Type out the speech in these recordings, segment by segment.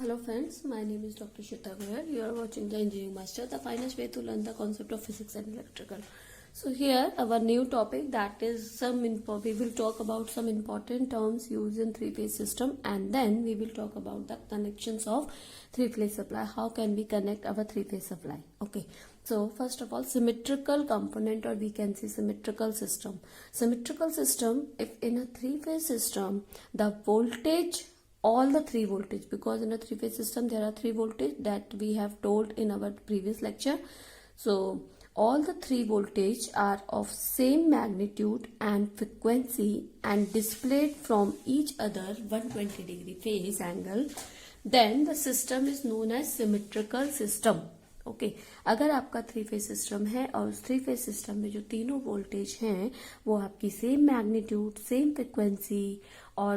Hello friends, my name is Dr. Shweta Goyal. You are watching the Engineering Master, the finest way to learn the concept of physics and electrical. So here our new topic, that is we will talk about some important terms used in three-phase system, and then we will talk about the connections of three-phase supply. How can we connect our three-phase supply? Okay. So first of all, symmetrical component, or we can say symmetrical system. Symmetrical system, if in a three-phase system, the voltage, all the three voltage, because in a three-phase system there are three voltage that we have told in our previous lecture. So all the three voltage are of same magnitude and frequency and displayed from each other 120-degree phase angle, then the system is known as symmetrical system. Okay अगर आपका three phase system है और उस three phase system में जो तीनों voltage हैं वो आपकी सेम मैग्नीट्यूड, सेम फ्रिक्वेंसी और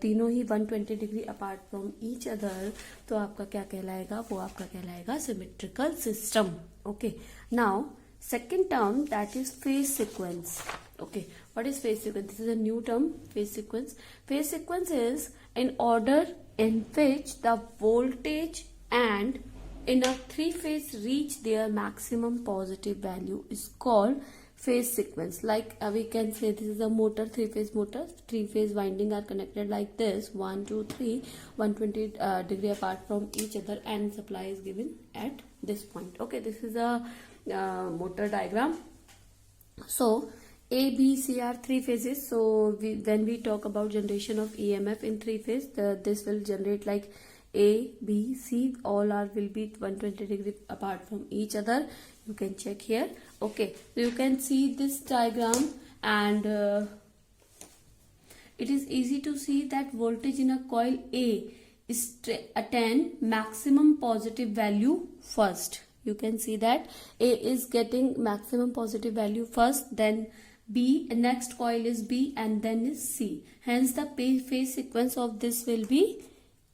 तीनों ही 120 degree apart from each other, तो आपका क्या कहलाएगा? वो आपका कहलाएगा symmetrical system. Okay, now second term, that is phase sequence. Okay, what is phase sequence? This is a new term, phase sequence. Phase sequence is an order in which the voltage and in a three phase reach their maximum positive value is called phase sequence. Like we can say this is a motor, three phase motor. Three phase winding are connected like this, 1 2 3, 120 degree apart from each other, and supply is given at this point. Okay, this is a motor diagram. So A, B, C are three phases. So when we talk about generation of EMF in three phase, this will generate like A, B, C, all are will be 120 degree apart from each other. You can check here. Okay, so you can see this diagram, and it is easy to see that voltage in a coil A is attain maximum positive value first. You can see that A is getting maximum positive value first, then B, next coil is B, and then is C. Hence the phase sequence of this will be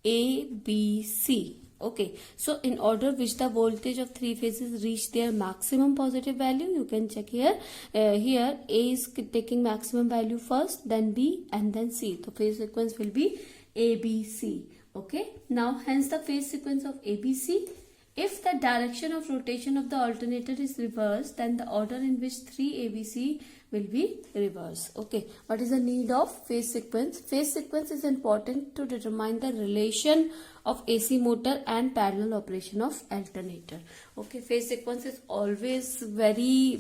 A, B, C. Okay, so in order which the voltage of three phases reach their maximum positive value, you can check here. Here A is taking maximum value first, then B, and then C. The phase sequence will be A, B, C. Okay, now hence the phase sequence of A, B, C. If the direction of rotation of the alternator is reversed, then the order in which 3 ABC will be reversed. Okay, what is the need of phase sequence? Phase sequence is important to determine the relation of AC motor and parallel operation of alternator. Okay, phase sequence is always very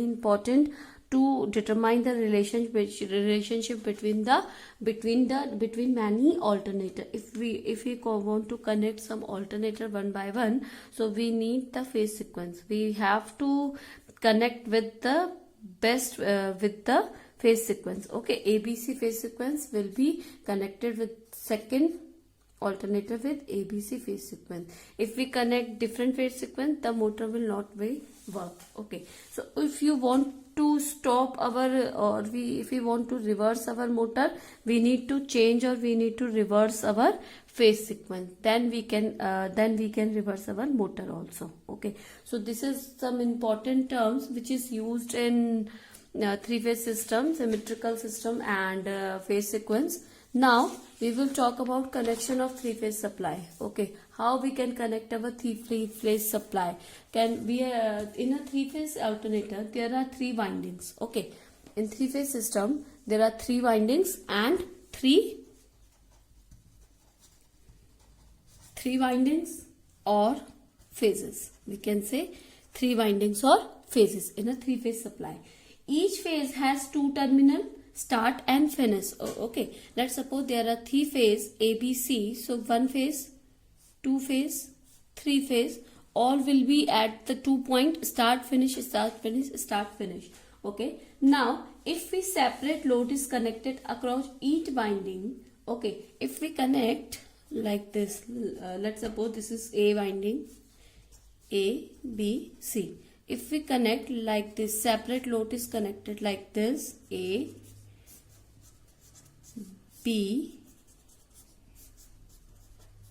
important to determine the relationship between many alternator. If we want to connect some alternator one by one, so we need the phase sequence. We have to connect with the best with the phase sequence. Okay, ABC phase sequence will be connected with second alternator with ABC phase sequence. If we connect different phase sequence, the motor will not work. Okay, so if you want to stop our if we want to reverse our motor, we need to change or we need to reverse our phase sequence, then we can reverse our motor also. Okay, so this is some important terms which is used in three phase system, symmetrical system, and phase sequence. Now we will talk about connection of three phase supply. Okay, how we can connect our three phase supply? Can we in a three phase alternator there are three windings. Okay, in three phase system there are three windings and three windings or phases. We can say three windings or phases in a three phase supply. Each phase has two terminal, start and finish. Okay, let's suppose there are three phase A, B, C. So one phase, two phase, three phase, all will be at the 2 point, start, finish, start, finish, start, finish. Okay, now if we separate load is connected across each winding. Okay, if we connect like this, let's suppose this is A winding, A, B, C. If we connect like this, separate load is connected like this, A, B,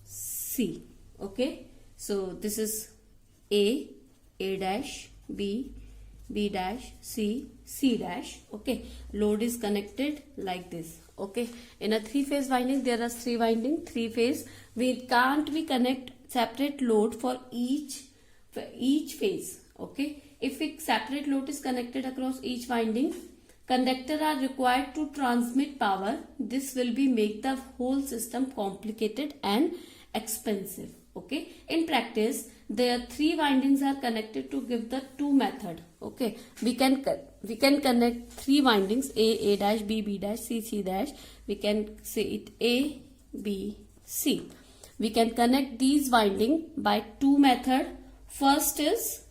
C. Okay, so this is A dash, B dash, C dash. Okay, load is connected like this. Okay, in a three phase winding there are three phase we can't we connect separate load for each phase. Okay, if a separate load is connected across each winding, conductors are required to transmit power. This will be make the whole system complicated and expensive. Okay, in practice the 3 windings are connected to give the 2 method. Okay, we can connect 3 windings, A dash, B dash, C dash. We can say it A, B, C. We can connect these winding by 2 method. First is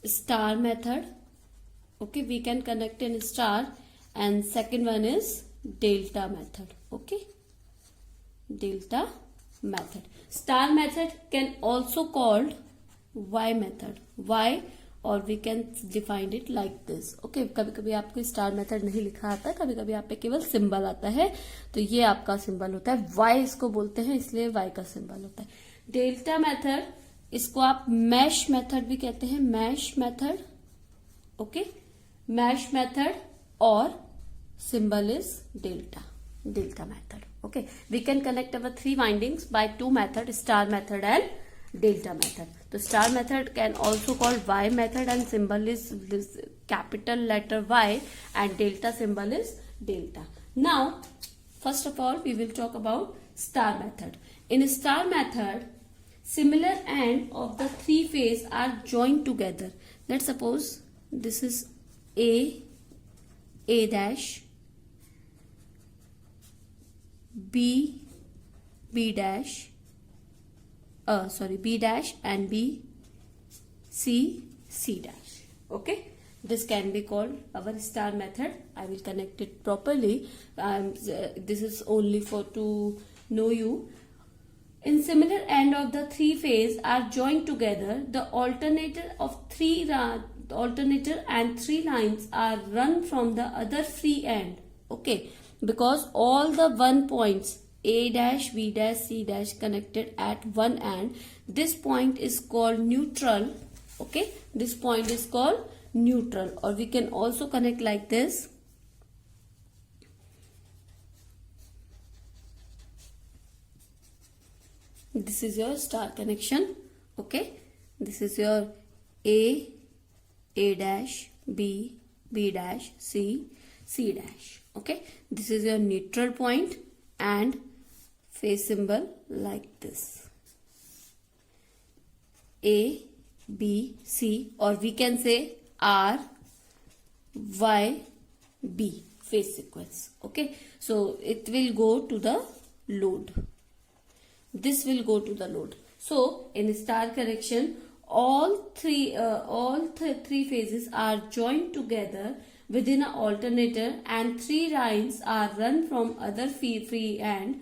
star method. Okay, we can connect in star, and second one is delta method. Okay, delta method. Star method can also called Y method. Y, और we can define it like this. Okay, कभी कभी आपको star method नहीं लिखा आता है, कभी कभी आप पे केवल सिंबल आता है, तो ये आपका सिंबल होता है. Y इसको बोलते हैं, इसलिए Y का सिंबल होता है. डेल्टा मेथड, इसको आप मैश मेथड भी कहते हैं, mesh method. Okay, mesh method, और symbol is delta method. Okay, we can connect our 3 windings by 2 method, star method and delta method. So star method can also called Y method, and symbol is this capital letter Y, and delta symbol is delta. Now first of all we will talk about star method. In star method, similar end of the 3 phase are joined together. Let's suppose this is A dash, B dash, B dash, and B, C dash. Okay, this can be called our star method. I will connect it properly. This is only for to know you. In similar end of the 3 phase are joined together. The alternator and 3 lines are run from the other free end. Okay, because all the 1 points A dash, B dash, C dash connected at one end, this point is called neutral. Okay, this point is called neutral, or we can also connect like this. This is your star connection. Okay, this is your A dash, B dash, C dash. Okay, this is your neutral point, and phase symbol like this, A, B, C, or we can say R, Y, B phase sequence. Okay, so it will go to the load. This will go to the load. So in star connection, all three phases are joined together within an alternator, and 3 lines are run from other free end.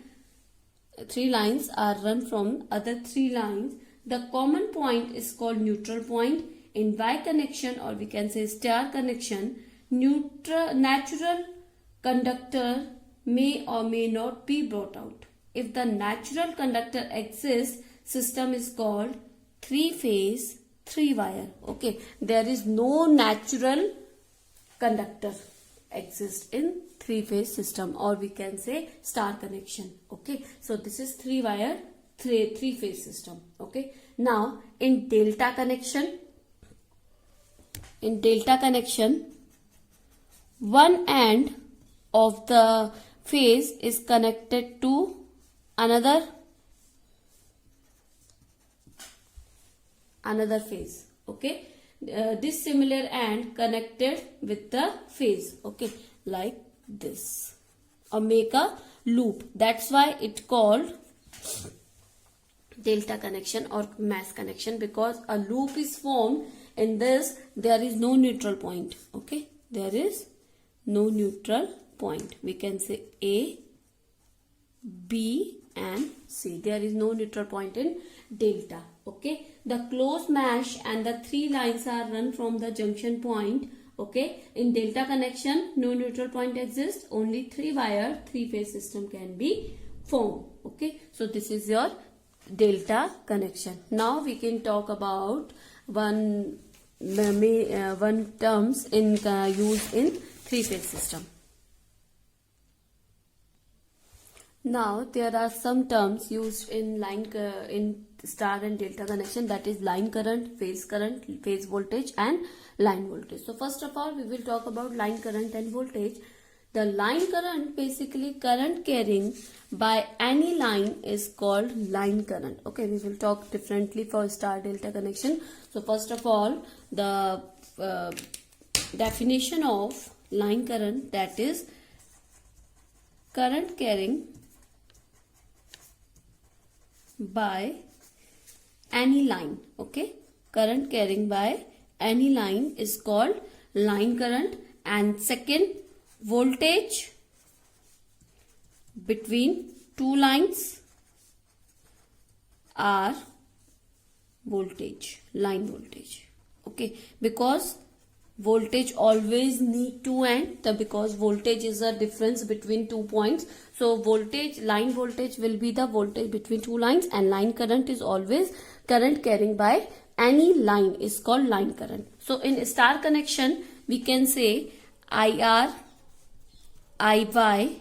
3 lines are run from other 3 lines. The common point is called neutral point. In Y connection, or we can say star connection, natural conductor may or may not be brought out. If the natural conductor exists, system is called 3-phase 3-wire. Okay, there is no natural conductor exists in 3-phase system, or we can say star connection. Okay, so this is 3-wire 3-phase system. Okay, now in delta connection, one end of the phase is connected to another phase. Okay, this similar end connected with the phase. Okay, like this, or make a loop. That's why it called delta connection or mass connection, because a loop is formed. In this there is no neutral point. Okay, there is no neutral point. We can say A, B and C. There is no neutral point in delta. Okay, the closed mesh and the 3 lines are run from the junction point. Okay, in delta connection no neutral point exists, only 3-wire 3-phase system can be formed. Okay, so this is your delta connection. Now we can talk about one terms in used in 3-phase system. Now there are some terms used in in star and delta connection, that is line current, phase voltage and line voltage. So first of all we will talk about line current and voltage. The line current, basically current carrying by any line, is called line current. Okay, we will talk differently for star delta connection. So first of all, the definition of line current, that is current carrying by any line. Okay, current carrying by any line is called line current. And second, voltage between two lines are voltage, line voltage. Okay, because voltage always need to end, because voltage is a difference between 2 points. So voltage, line voltage will be the voltage between two lines, and line current is always current carrying by any line is called line current. So in star connection we can say IR, IY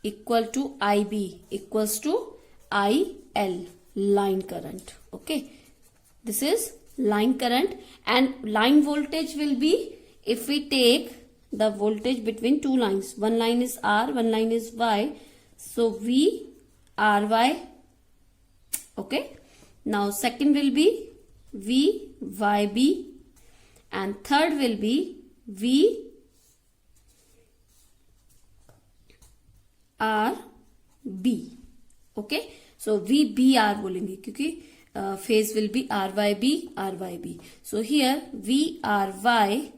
equal to IB equals to IL, line current. Okay, this is line current. And line voltage will be, if we take the voltage between two lines, one line is R, one line is Y, so V RY. Okay, now second will be V YB, and third will be V RB. Okay, so VBR बोलेंगे क्योंकि phase will be RYB, RYB. So here VRY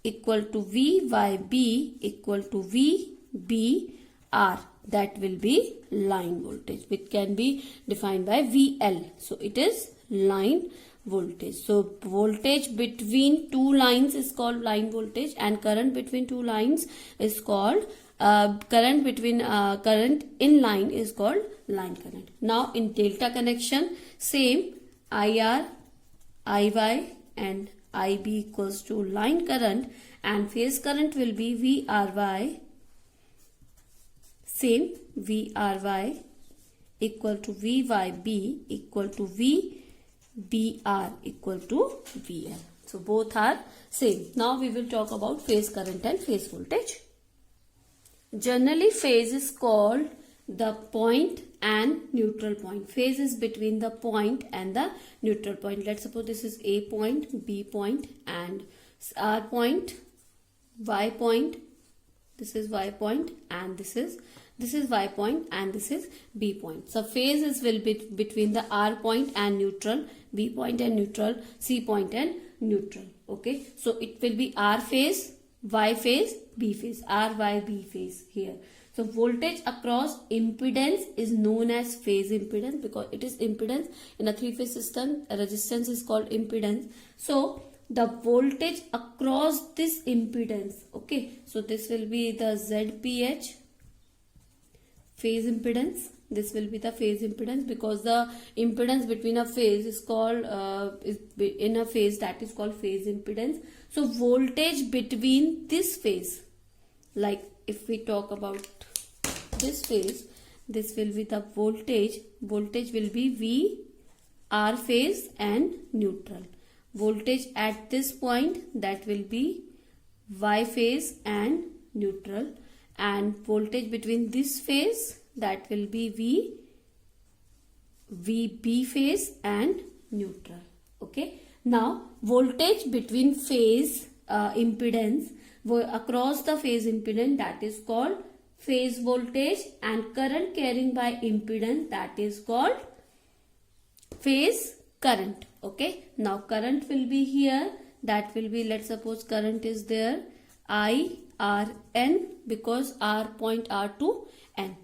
equal to VYB equal to VBR. That will be line voltage, which can be defined by VL. So it is line voltage. So voltage between two lines is called line voltage, and current between two lines is called current in line is called line current. Now in delta connection, same, IR, IY and IB equals to line current, and phase current will be VRY, same, VRY equal to VYB equal to VBR equal to VL. So both are same. Now we will talk about phase current and phase voltage. Generally phase is called the point and neutral point. Phase is between the point and the neutral point. Let's suppose this is A point, B point and R point, Y point, this is Y point, and this is Y point, and this is B point. So phases will be between the R point and neutral, B point and neutral, C point and neutral. Okay, so it will be R phase, Y phase, B phase, R, Y, B phase here. So voltage across impedance is known as phase impedance, because it is impedance in a three-phase system. A resistance is called impedance. So the voltage across this impedance, okay, so this will be the ZPH, phase impedance. This will be the phase impedance, because the impedance between a phase is called in a phase, that is called phase impedance. So voltage between this phase, like if we talk about this phase, this will be the voltage will be V R phase and neutral. Voltage at this point, that will be Y phase and neutral, and voltage between this phase, that will be VB phase and neutral. Okay, now voltage between phase impedance across the phase impedance, that is called phase voltage, and current carrying by impedance, that is called phase current. Okay, now current will be here, that will be, let's suppose current is there, IRN, because R point R to N.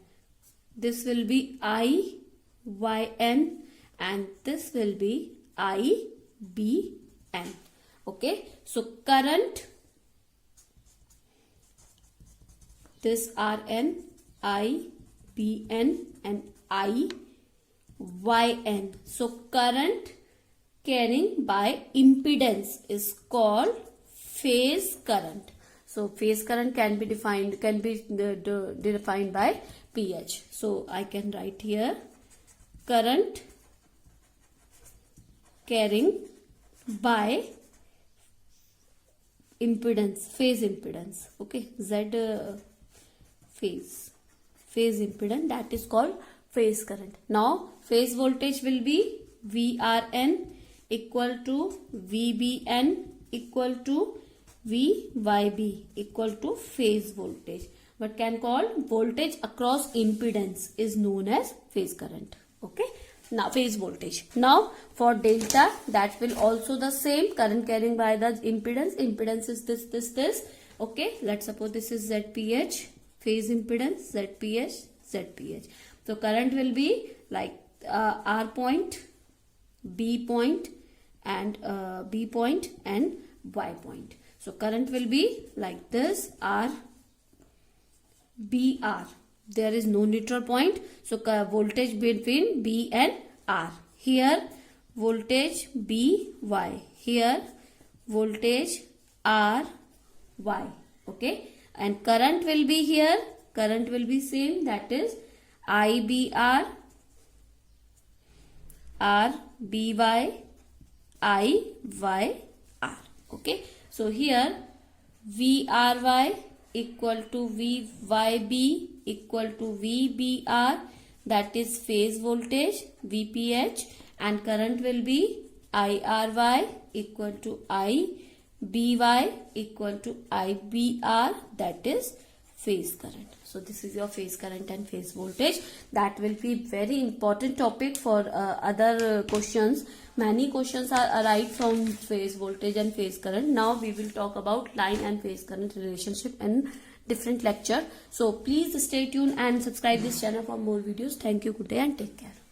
This will be IYN, and this will be IBN. Okay, so current, this RN, IBN and IYN. So current carrying by impedance is called phase current. So phase current can be defined by pH. So I can write here current carrying by impedance, phase impedance. Okay, Z phase impedance, that is called phase current. Now phase voltage will be VRN equal to VBN equal to VYB equal to phase voltage. What can call voltage across impedance is known as phase current. Okay, now phase voltage. Now for delta, that will also the same, current carrying by the impedance. Impedance is this. Okay, let's suppose this is ZPH, phase impedance, ZPH. So current will be like R point, B point and B point and Y point. So current will be like this, R, B, R. There is no neutral point. So voltage between B and R. Here voltage B, Y. Here voltage R, Y. Okay. And current will be here. Current will be same. That is IBR, RBY, IYR. Okay. So here VRY equal to VYB equal to VBR, that is phase voltage, VPH, and current will be IRY equal to IBY equal to IBR, that is phase current. So this is your phase current and phase voltage. That will be very important topic for other questions. Many questions are arise from phase voltage and phase current. Now we will talk about line and phase current relationship in different lecture. So please stay tuned and subscribe this channel for more videos. Thank you. Good day and take care.